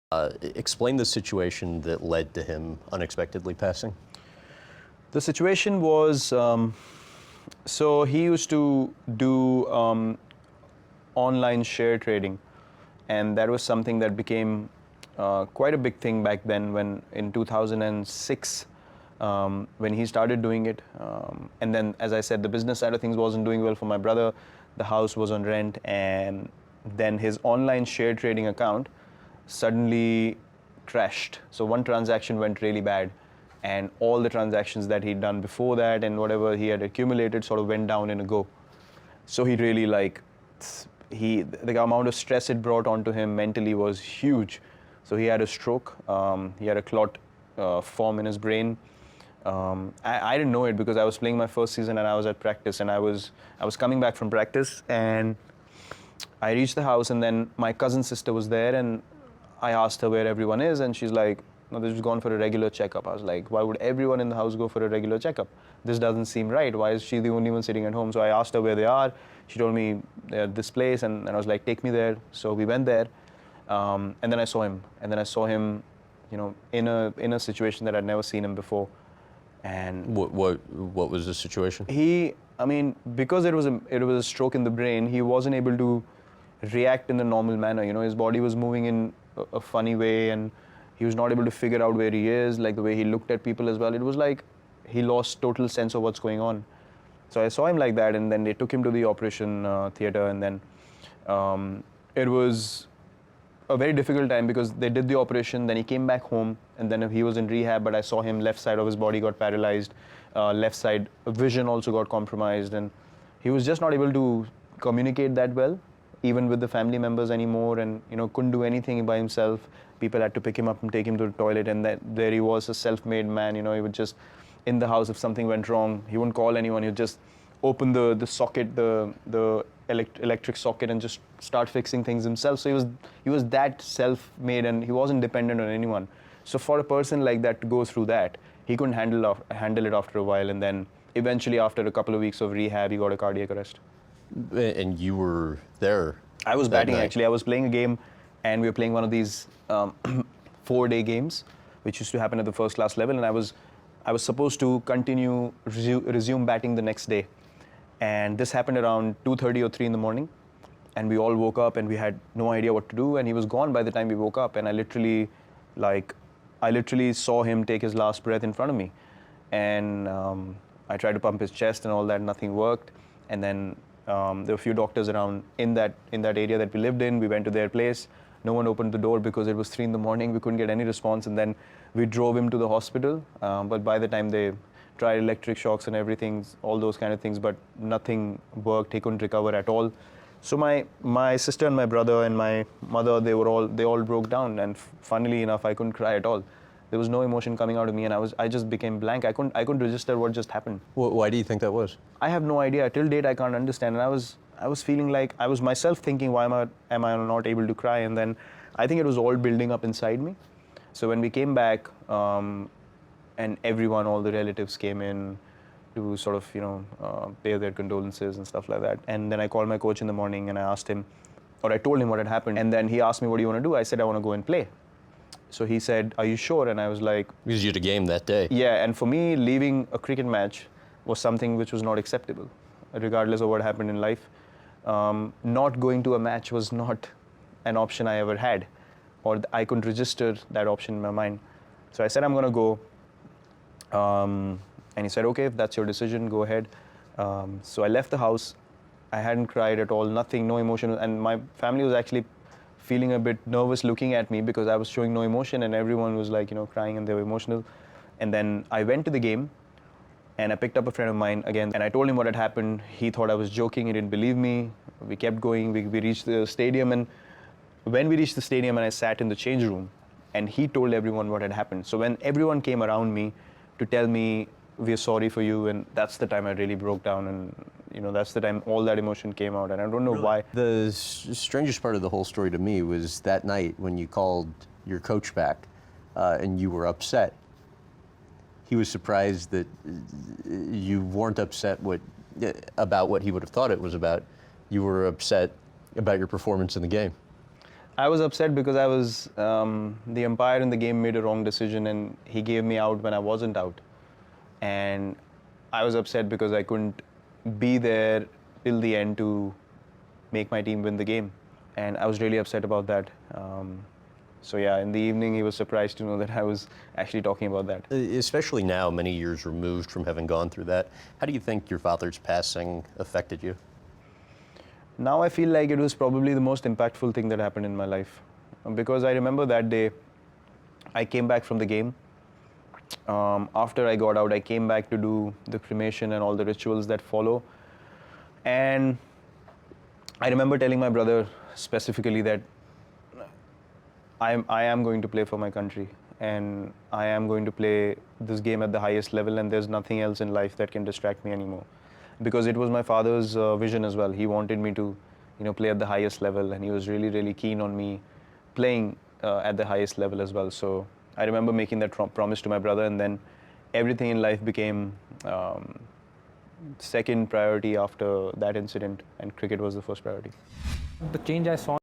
Explain the situation that led to him unexpectedly passing. The situation was, so he used to do online share trading, and that was something that became quite a big thing back then when in 2006 when he started doing it. And then, as I said, the business side of things wasn't doing well for my brother. The house was on rent, and then his online share trading account suddenly crashed. So one transaction went really bad, and all the transactions that he'd done before that and whatever he had accumulated sort of went down in a go. So he really the amount of stress it brought onto him mentally was huge. So he had a stroke. He had a clot form in his brain. I didn't know it because I was playing my first season and I was at practice, and I was coming back from practice, and I reached the house, and then my cousin's sister was there, and I asked her where everyone is, and she's like, no, they've just gone for a regular checkup. I was like, why would everyone in the house go for a regular checkup? This doesn't seem right. Why is she the only one sitting at home? So I asked her where they are. She told me they're at this place, and I was like, take me there. So we went there, and then I saw him. And then I saw him, in a situation that I'd never seen him before. And What was the situation? Because it was a stroke in the brain, he wasn't able to react in the normal manner. His body was moving in a funny way, and he was not able to figure out where he is, like the way he looked at people as well. It was like he lost total sense of what's going on. So I saw him like that, and then they took him to the operation theater, and then it was a very difficult time because they did the operation, then he came back home, and then he was in rehab, but I saw him, left side of his body got paralyzed, left side vision also got compromised, and he was just not able to communicate that well, even with the family members anymore, and couldn't do anything by himself. People had to pick him up and take him to the toilet, and there he was, a self-made man. He would just, in the house, if something went wrong, he wouldn't call anyone. He would just open the socket, the electric socket, and just start fixing things himself. So he was that self-made, and he wasn't dependent on anyone. So for a person like that to go through that, he couldn't handle it after a while, and then eventually after a couple of weeks of rehab, he got a cardiac arrest. And you were there. I was that batting night. actually. I was playing a game, and we were playing one of these 4-day games, which used to happen at the first class level, and I was supposed to resume batting the next day. And this happened around 2:30 or 3 in the morning, and we all woke up and we had no idea what to do, and he was gone by the time we woke up, and I literally saw him take his last breath in front of me. And I tried to pump his chest and all that, nothing worked. And then there were a few doctors around in that area that we lived in. We went to their place. No one opened the door because it was 3 in the morning. We couldn't get any response, and then we drove him to the hospital. But by the time they tried electric shocks and everything, all those kind of things, but nothing worked. He couldn't recover at all. So my sister and my brother and my mother, they all broke down, and funnily enough, I couldn't cry at all. There was no emotion coming out of me, and I just became blank. I couldn't register what just happened. Why do you think that was? I have no idea. Till date, I can't understand. And I was feeling like I was myself thinking, why am I not able to cry? And then I think it was all building up inside me. So when we came back, and everyone, all the relatives came in to sort of, pay their condolences and stuff like that. And then I called my coach in the morning, and I told him what had happened. And then he asked me, what do you want to do? I said, I want to go and play. So he said, are you sure? And I was like... Because you had a game that day. Yeah, and for me, leaving a cricket match was something which was not acceptable, regardless of what happened in life. Not going to a match was not an option I ever had, or I couldn't register that option in my mind. So I said, I'm going to go. And he said, okay, if that's your decision, go ahead. So I left the house. I hadn't cried at all, nothing, no emotion. And my family was actually feeling a bit nervous looking at me because I was showing no emotion, and everyone was like, crying, and they were emotional. And then I went to the game, and I picked up a friend of mine again, and I told him what had happened. He thought I was joking. He didn't believe me. We kept going. We reached the stadium, and when we reached the stadium and I sat in the change room, and he told everyone what had happened. So when everyone came around me to tell me, we're sorry for you, and that's the time I really broke down, and that's the time all that emotion came out, and I don't know why. The strangest part of the whole story to me was that night when you called your coach back, and you were upset. He was surprised that you weren't upset about what he would have thought it was about. You were upset about your performance in the game. I was upset because I was the umpire in the game made a wrong decision and he gave me out when I wasn't out, and I was upset because I couldn't be there till the end to make my team win the game, and I was really upset about that. So yeah, in the evening he was surprised to know that I was actually talking about that. Especially now, many years removed from having gone through that, how do you think your father's passing affected you? Now I feel like it was probably the most impactful thing that happened in my life, because I remember that day I came back from the game. After I got out, I came back to do the cremation and all the rituals that follow, and I remember telling my brother specifically that I am going to play for my country, and I am going to play this game at the highest level, and there's nothing else in life that can distract me anymore. Because it was my father's vision as well. He wanted me to, play at the highest level, and he was really, really keen on me playing at the highest level as well. So I remember making that promise to my brother, and then everything in life became second priority after that incident, and cricket was the first priority. The change I saw